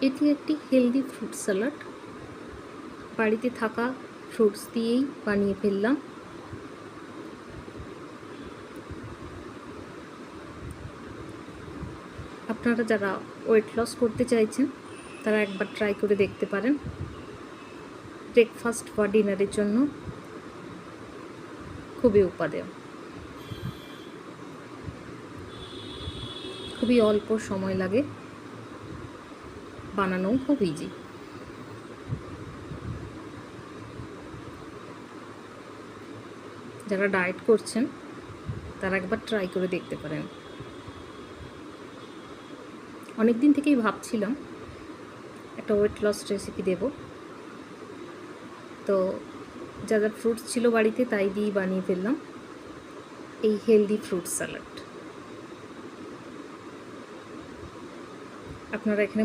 এটি একটি healthy fruit salad. বাড়িতে থাকা ফ্রুটস দিয়েই বানিয়ে ফেললাম। আপনারা যারা ওয়েট লস করতে চাইছেন তারা একবার ট্রাই করে দেখতে পারেন। ব্রেকফাস্ট বা ডিনারের জন্য খুবই উপাদেয়। খুবই অল্প সময় লাগে, বানানোও খুব ইজি। যারা ডায়েট করছেন তারা একবার ট্রাই করে দেখতে পারেন। অনেক দিন থেকেই ভাবছিলাম একটা ওয়েট লস রেসিপি দেব, তো যা যা ফ্রুটস ছিল বাড়িতে তাই দিয়েই বানিয়ে ফেললাম এই হেলদি ফ্রুট স্যালাড। আপনারা এখানে